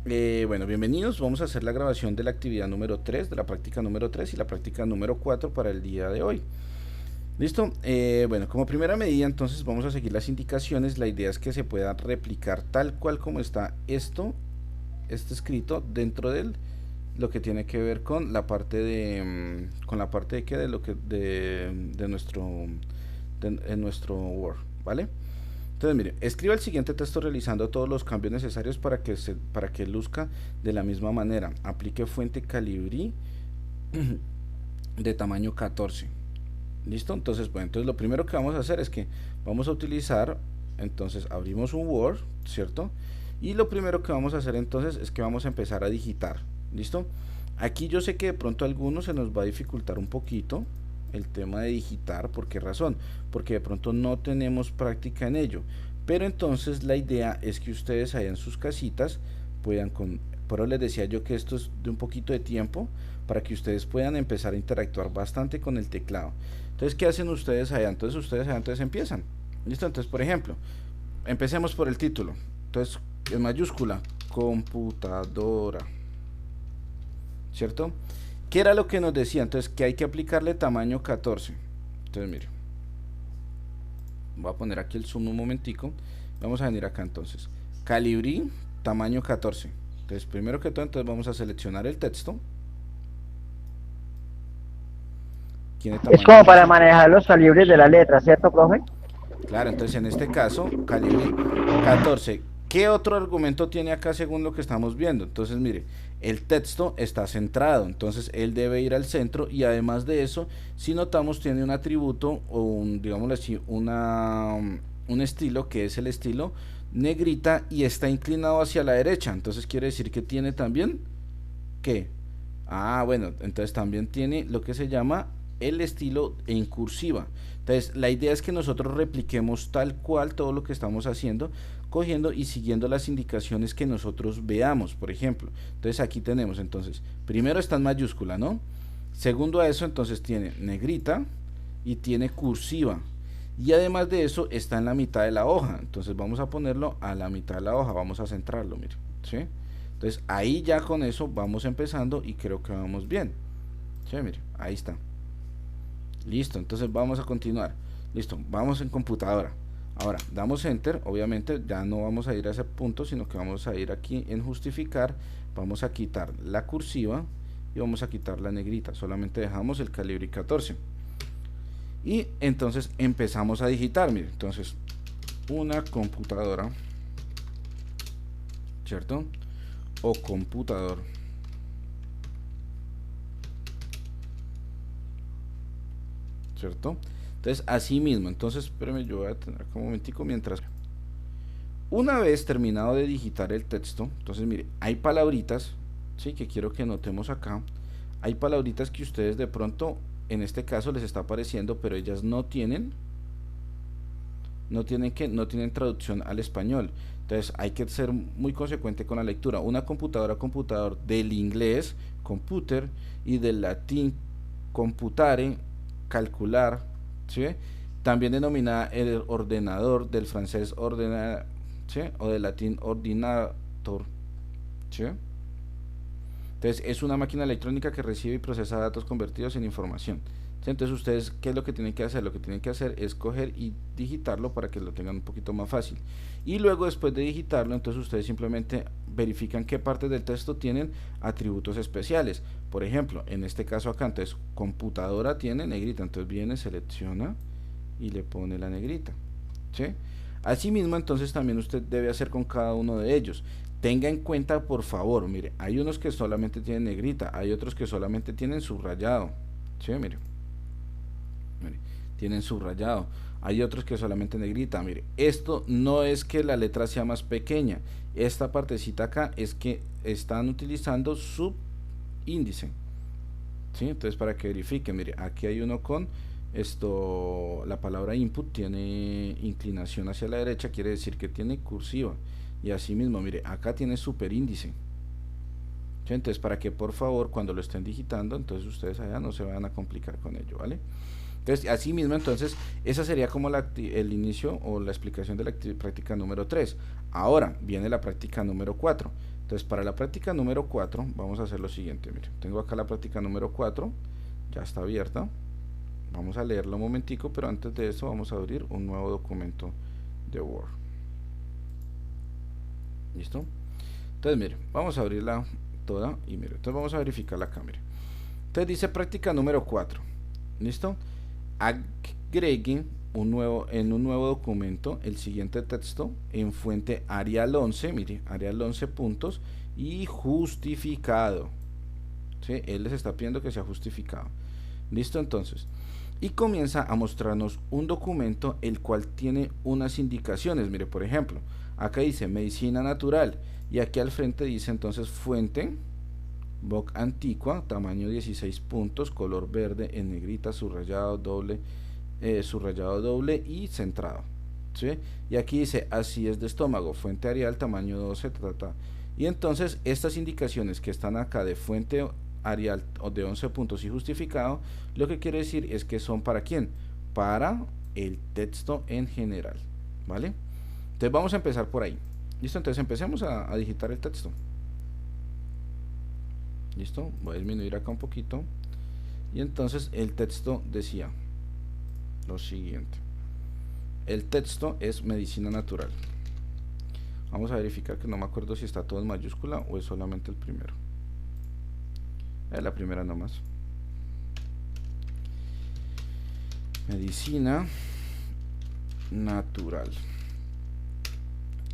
Bueno, bienvenidos. Vamos a hacer la grabación de la actividad número 3, de la práctica número 3 y la práctica número 4 para el día de hoy. ¿Listo? Bueno, como primera medida, entonces vamos a seguir las indicaciones. La idea es que se pueda replicar tal cual como está este escrito dentro de lo que tiene que ver con la parte con la parte de qué, de lo que, de nuestro Word, ¿vale? Entonces, mire, escriba el siguiente texto realizando todos los cambios necesarios para que luzca de la misma manera. Aplique fuente Calibri de tamaño 14. ¿Listo? Entonces, bueno, entonces lo primero que vamos a hacer es que vamos a utilizar, entonces abrimos un Word, ¿cierto? Y lo primero que vamos a hacer entonces es que vamos a empezar a digitar. ¿Listo? Aquí yo sé que de pronto a algunos se nos va a dificultar un poquito el tema de digitar. ¿Por qué razón? Porque de pronto no tenemos práctica en ello. Pero entonces la idea es que ustedes allá en sus casitas puedan por eso les decía yo que esto es de un poquito de tiempo para que ustedes puedan empezar a interactuar bastante con el teclado. Entonces, ¿qué hacen ustedes allá? Entonces ustedes allá entonces empiezan. ¿Listo? Entonces, por ejemplo, empecemos por el título. Entonces, en mayúscula, computadora. ¿Cierto? ¿Qué era lo que nos decía? Entonces, que hay que aplicarle tamaño 14. Entonces, mire, voy a poner aquí el zoom un momentico. Vamos a venir acá entonces. Calibri, tamaño 14. Entonces, primero que todo, entonces vamos a seleccionar el texto. Tiene Es tamaño como para máximo. manejar los calibres de la letra, ¿cierto, profe? Claro, entonces en este caso, Calibri 14. ¿Qué otro argumento tiene acá según lo que estamos viendo? Entonces, mire, el texto está centrado, entonces él debe ir al centro y además de eso, si notamos, tiene un atributo o digámoslo así, un estilo que es el estilo negrita y está inclinado hacia la derecha. Entonces quiere decir que tiene también, ¿qué? Ah, bueno, entonces también tiene lo que se llama el estilo en cursiva. Entonces, la idea es que nosotros repliquemos tal cual todo lo que estamos haciendo, cogiendo y siguiendo las indicaciones que nosotros veamos, por ejemplo. Entonces, aquí tenemos, entonces, primero está en mayúscula, ¿no? Segundo a eso, entonces tiene negrita y tiene cursiva. Y además de eso, está en la mitad de la hoja. Entonces, vamos a ponerlo a la mitad de la hoja, vamos a centrarlo, mire, ¿sí? Entonces ahí ya con eso vamos empezando y creo que vamos bien. Sí, mire, ahí está. Listo, entonces vamos a continuar. Listo, vamos en computadora. Ahora, damos enter, obviamente ya no vamos a ir a ese punto, sino que vamos a ir aquí en justificar, vamos a quitar la cursiva y vamos a quitar la negrita, solamente dejamos el Calibri 14. Y entonces empezamos a digitar, mire, entonces una computadora, ¿cierto? O computador, ¿cierto? Entonces, así mismo, entonces, espérame, yo voy a tener acá un momentico mientras. Una vez terminado de digitar el texto, entonces mire, hay palabritas, sí, que quiero que notemos acá. Hay palabritas que ustedes de pronto, en este caso les está apareciendo, pero ellas no tienen traducción al español. Entonces hay que ser muy consecuente con la lectura. Una computadora, computador, del inglés, computer, y del latín, computare, calcular, ¿sí? También denominada el ordenador, del francés ordenar, ¿sí? O del latín ordinator, ¿sí? Entonces es una máquina electrónica que recibe y procesa datos convertidos en información. ¿Sí? Entonces ustedes, ¿qué es lo que tienen que hacer? Lo que tienen que hacer es coger y digitarlo para que lo tengan un poquito más fácil. Y luego después de digitarlo, entonces ustedes simplemente verifican qué partes del texto tienen atributos especiales. Por ejemplo, en este caso acá, entonces computadora tiene negrita, entonces viene, selecciona y le pone la negrita. ¿Sí? Asimismo, entonces también usted debe hacer con cada uno de ellos. Tenga en cuenta, por favor, mire, hay unos que solamente tienen negrita, hay otros que solamente tienen subrayado. ¿Sí? Mire, tienen subrayado. Hay otros que solamente negrita. Mire, esto no es que la letra sea más pequeña. Esta partecita acá es que están utilizando subíndice. ¿Sí? Entonces, para que verifiquen, mire, aquí hay uno con la palabra input tiene inclinación hacia la derecha, quiere decir que tiene cursiva. Y así mismo, mire, acá tiene superíndice. ¿Sí? Entonces, para que por favor, cuando lo estén digitando, entonces ustedes allá no se vayan a complicar con ello, ¿vale? Entonces, así mismo, entonces, esa sería como el inicio o la explicación de la práctica número 3. Ahora viene la práctica número 4. Entonces para la práctica número 4 vamos a hacer lo siguiente. Mire, tengo acá la práctica número 4, ya está abierta. Vamos a leerlo un momentico, pero antes de eso vamos a abrir un nuevo documento de Word. ¿Listo? Entonces mire, vamos a abrirla toda y mire, entonces vamos a verificar la cámara. Entonces dice práctica número 4. ¿Listo? Agreguen en un nuevo documento el siguiente texto en fuente Arial 11, mire, Arial 11 puntos y justificado. ¿Sí? Él les está pidiendo que sea justificado. ¿Listo? Entonces, y comienza a mostrarnos un documento el cual tiene unas indicaciones. Mire, por ejemplo, acá dice medicina natural y aquí al frente dice entonces fuente Vogue Antigua, tamaño 16 puntos, color verde en negrita, subrayado doble y centrado, ¿sí? Y aquí dice acidez de estómago, fuente Arial, tamaño 12, y entonces estas indicaciones que están acá de fuente Arial o de 11 puntos y justificado, lo que quiere decir es que son para quién, para el texto en general, ¿vale? Entonces vamos a empezar por ahí. Listo, entonces empecemos a digitar el texto. Listo, voy a disminuir acá un poquito. Y entonces el texto decía lo siguiente. El texto es medicina natural. Vamos a verificar, que no me acuerdo si está todo en mayúscula o es solamente el primero. La primera nomás. Medicina natural.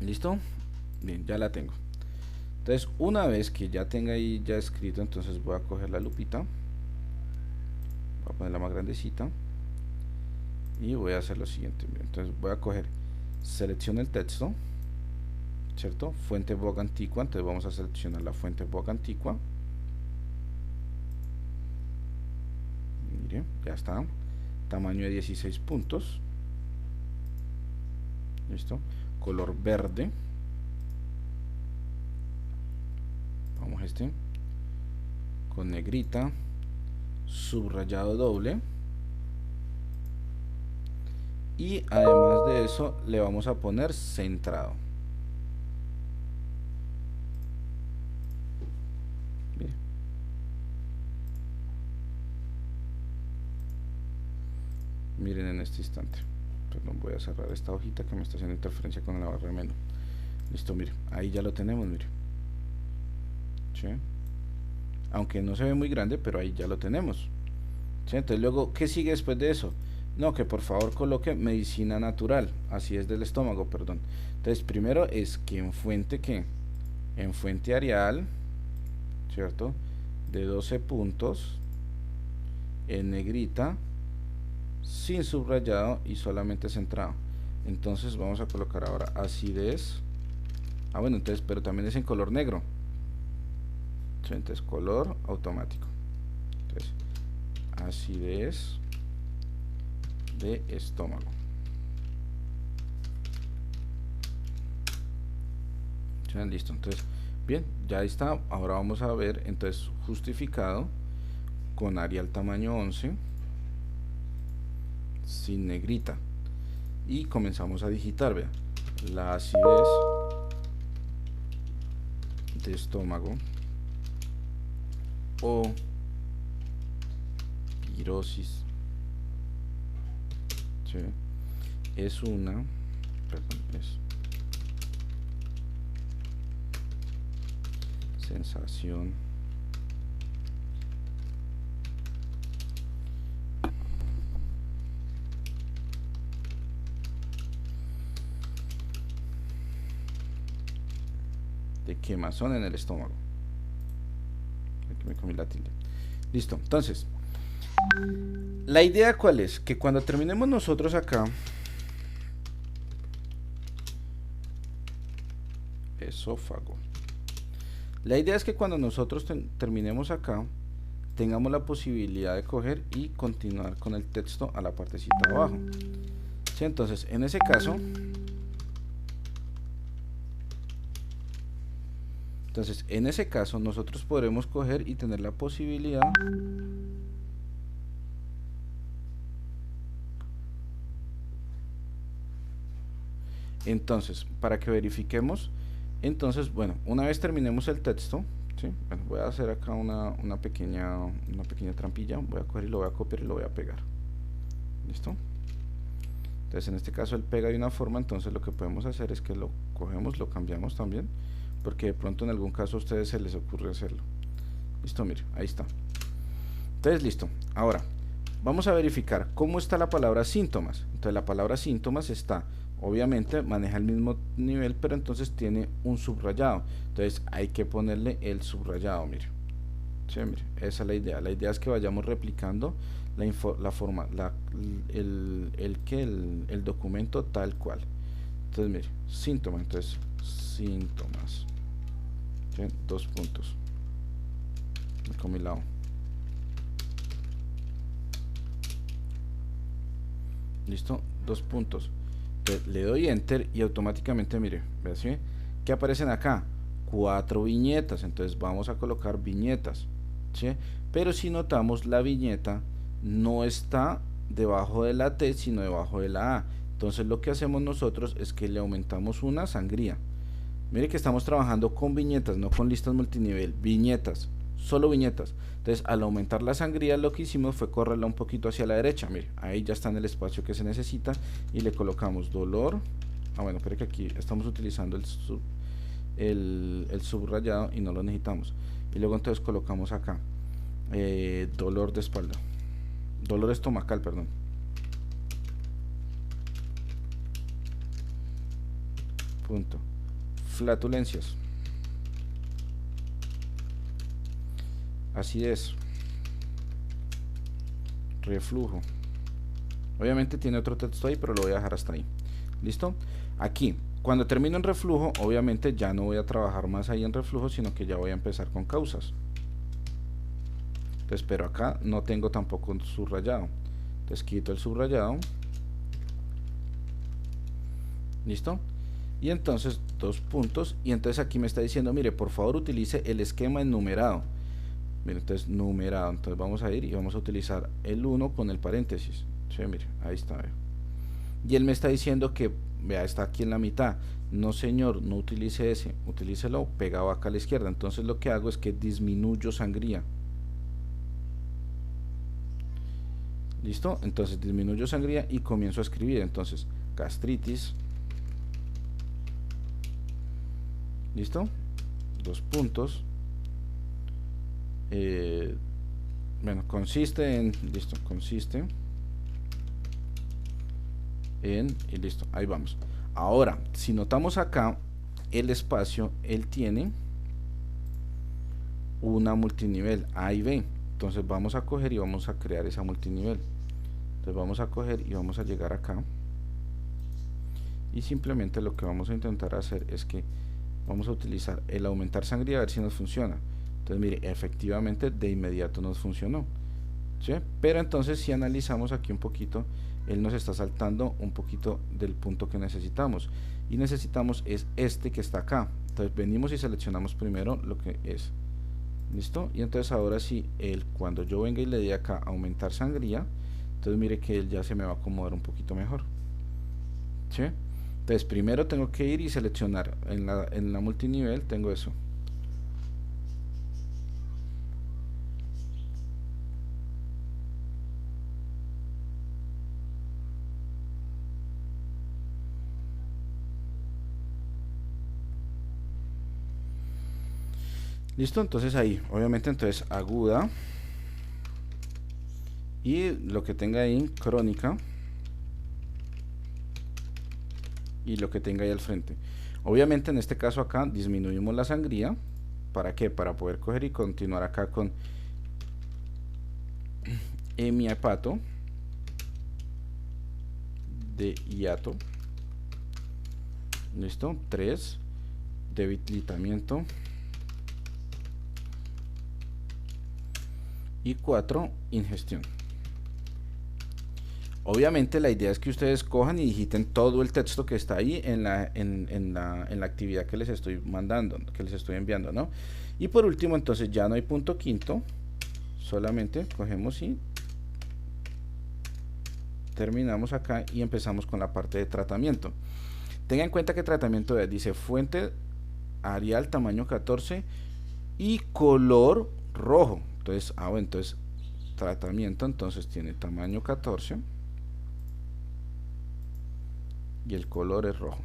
¿Listo? Bien, ya la tengo. Entonces, una vez que ya tenga ahí ya escrito, entonces voy a coger la lupita. Voy a ponerla más grandecita. Y voy a hacer lo siguiente. Entonces voy a coger, selecciono el texto, ¿cierto? Fuente Vogue Antigua. Entonces vamos a seleccionar la fuente Vogue Antigua. Mire, ya está. Tamaño de 16 puntos. Listo. Color verde. Vamos a este. Con negrita. Subrayado doble. Y además de eso le vamos a poner centrado. Mire. Miren en este instante. Perdón, voy a cerrar esta hojita que me está haciendo interferencia con la barra de menú. Listo, mire, ahí ya lo tenemos, mire. ¿Sí? Aunque no se ve muy grande, pero ahí ya lo tenemos. ¿Sí? Entonces luego, ¿qué sigue después de eso? No, que por favor coloque medicina natural, así es del estómago, perdón. Entonces primero es que en fuente, ¿qué? En fuente Arial, ¿cierto? De 12 puntos, en negrita, sin subrayado y solamente centrado. Entonces vamos a colocar ahora acidez. Ah, bueno, entonces, pero también es en color negro. Entonces color automático. Entonces, acidez de estómago. ¿Sí? Listo, entonces bien, ya está. Ahora vamos a ver entonces justificado con Arial tamaño 11 sin negrita y comenzamos a digitar. Vean, la acidez de estómago o pirosis, ¿sí? Es una, perdón, es sensación de quemazón en el estómago. Aquí me comí la tilde. Listo, entonces la idea cuál es, que cuando terminemos nosotros acá esófago, la idea es que cuando nosotros terminemos acá tengamos la posibilidad de coger y continuar con el texto a la partecita de abajo, ¿sí? Entonces en ese caso, nosotros podremos coger y tener la posibilidad entonces, para que verifiquemos, Entonces, bueno, una vez terminemos el texto, ¿sí? Bueno, voy a hacer acá una pequeña trampilla. Voy a coger y lo voy a copiar y lo voy a pegar. ¿Listo? Entonces en este caso él pega de una forma, entonces lo que podemos hacer es que lo cogemos, lo cambiamos también, porque de pronto en algún caso a ustedes se les ocurre hacerlo. Listo, mire, ahí está. Entonces listo. Ahora vamos a verificar cómo está la palabra síntomas. Entonces la palabra síntomas está, obviamente maneja el mismo nivel, pero entonces tiene un subrayado. Entonces hay que ponerle el subrayado, mire. Sí, mire, esa es la idea. La idea es que vayamos replicando la forma, el documento tal cual. Entonces mire, síntomas, entonces síntomas, ¿sí? 2 puntos con mi lado. Listo, 2 puntos. Entonces, le doy enter y automáticamente, mire, ¿ve así? ¿Qué aparecen acá? 4 viñetas. Entonces vamos a colocar viñetas, ¿sí? Pero si notamos, la viñeta no está debajo de la T, sino debajo de la A. Entonces lo que hacemos nosotros es que le aumentamos una sangría. Mire que estamos trabajando con viñetas, no con listas multinivel. Viñetas, solo viñetas. Entonces al aumentar la sangría, lo que hicimos fue correrla un poquito hacia la derecha. Mire, ahí ya está en el espacio que se necesita. Y le colocamos dolor. Bueno, pero que aquí estamos utilizando el subrayado y no lo necesitamos. Y luego entonces colocamos acá dolor de espalda, dolor estomacal, perdón. Punto. Flatulencias. Acidez. Reflujo. Obviamente tiene otro texto ahí, pero lo voy a dejar hasta ahí. ¿Listo? Aquí, cuando termino en reflujo, obviamente ya no voy a trabajar más ahí en reflujo, sino que ya voy a empezar con causas. Entonces, pero acá no tengo tampoco un subrayado. Entonces quito el subrayado. ¿Listo? Y entonces 2 puntos. Y entonces aquí me está diciendo, mire, por favor utilice el esquema enumerado. Mire, entonces numerado. Entonces vamos a ir y vamos a utilizar el 1 con el paréntesis. Sí, mire, ahí está. Vea. Y él me está diciendo que, vea, está aquí en la mitad. No señor, no utilice ese, utilícelo pegado acá a la izquierda. Entonces lo que hago es que disminuyo sangría. ¿Listo? Entonces disminuyo sangría y comienzo a escribir. Entonces, gastritis. ¿Listo? 2 puntos. Bueno, consiste en, listo, consiste en, y listo, ahí vamos. Ahora, si notamos acá el espacio, él tiene una multinivel A y B. Entonces vamos a coger y vamos a crear esa multinivel. Entonces vamos a coger y vamos a llegar acá. Y simplemente lo que vamos a intentar hacer es que vamos a utilizar el aumentar sangría a ver si nos funciona. Entonces mire, efectivamente de inmediato nos funcionó, ¿sí? Pero entonces si analizamos aquí un poquito, él nos está saltando un poquito del punto que necesitamos. Y necesitamos es este que está acá. Entonces venimos y seleccionamos primero lo que es. ¿Listo? Y entonces ahora sí, cuando yo venga y le dé acá aumentar sangría, entonces mire que él ya se me va a acomodar un poquito mejor, ¿sí? Entonces primero tengo que ir y seleccionar en la multinivel, tengo eso. Listo, entonces ahí, obviamente entonces aguda y lo que tenga ahí crónica y lo que tenga ahí al frente. Obviamente en este caso acá disminuimos la sangría. ¿Para qué? Para poder coger y continuar acá con hemiapato de hiato. Listo, 3 debilitamiento y 4 ingestión. Obviamente la idea es que ustedes cojan y digiten todo el texto que está ahí en la actividad que les estoy mandando, que les estoy enviando, ¿no? Y por último, entonces ya no hay punto quinto, solamente cogemos y terminamos acá y empezamos con la parte de tratamiento. Tengan en cuenta que tratamiento dice fuente Arial tamaño 14 y color rojo. Entonces, bueno, entonces tratamiento, entonces tiene tamaño 14 y el color es rojo.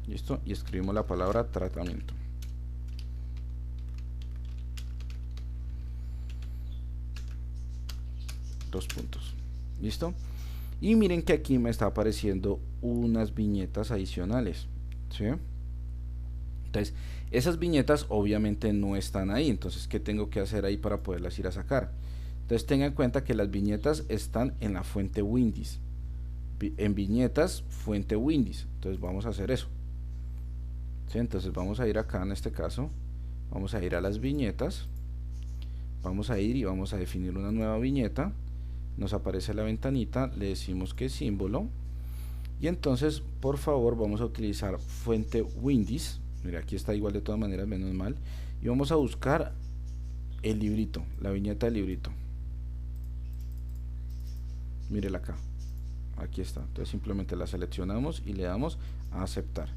Listo, y escribimos la palabra tratamiento. Dos puntos. Listo. Y miren que aquí me está apareciendo unas viñetas adicionales, ¿sí? Entonces, esas viñetas obviamente no están ahí. Entonces, ¿qué tengo que hacer ahí para poderlas ir a sacar? Entonces, tengan en cuenta que las viñetas están en la fuente Windys. En viñetas, fuente Windys. Entonces, vamos a hacer eso. ¿Sí? Entonces, vamos a ir acá en este caso. Vamos a ir a las viñetas. Vamos a ir y vamos a definir una nueva viñeta. Nos aparece la ventanita, le decimos que es símbolo y entonces por favor vamos a utilizar fuente Windys. Mira, aquí está igual de todas maneras, menos mal, y vamos a buscar el librito, la viñeta del librito. Mírela acá, aquí está. Entonces simplemente la seleccionamos y le damos a aceptar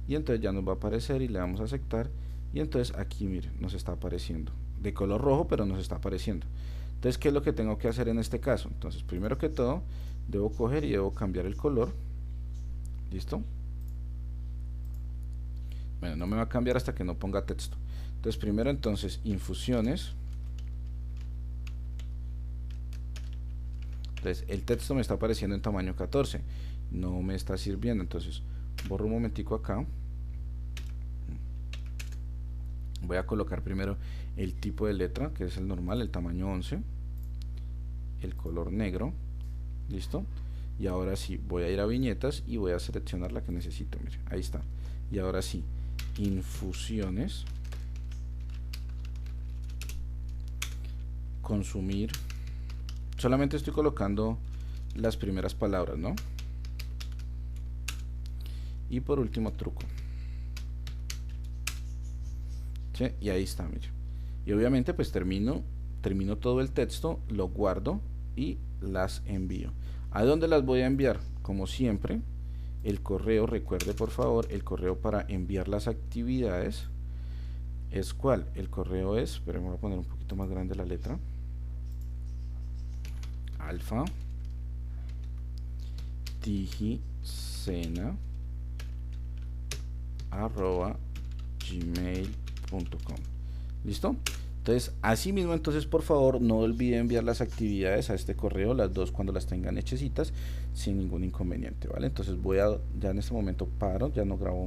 y entonces ya nos va a aparecer y le damos a aceptar y entonces aquí miren, nos está apareciendo de color rojo, pero nos está apareciendo. Entonces, ¿qué es lo que tengo que hacer en este caso? Entonces, primero que todo, debo coger y debo cambiar el color. ¿Listo? Bueno, no me va a cambiar hasta que no ponga texto. Entonces, primero entonces, infusiones. Entonces, el texto me está apareciendo en tamaño 14. No me está sirviendo. Entonces, borro un momentico acá. Voy a colocar primero el tipo de letra, que es el normal, el tamaño 11, el color negro, listo, y ahora sí, voy a ir a viñetas y voy a seleccionar la que necesito, mire, ahí está, y ahora sí, infusiones, consumir, solamente estoy colocando las primeras palabras, ¿no? Y por último, truco. ¿Sí? Y ahí está, mire. Y obviamente pues termino todo el texto, lo guardo y las envío. ¿A dónde las voy a enviar? Como siempre, el correo, recuerde por favor, el correo para enviar las actividades es ¿cuál? El correo es, pero me voy a poner un poquito más grande la letra, alfa digicena@gmail.com. ¿Listo? Entonces, así mismo, entonces por favor no olviden enviar las actividades a este correo, las dos cuando las tengan hechecitas, sin ningún inconveniente, ¿vale? Entonces voy a, ya en este momento paro, ya no grabo más.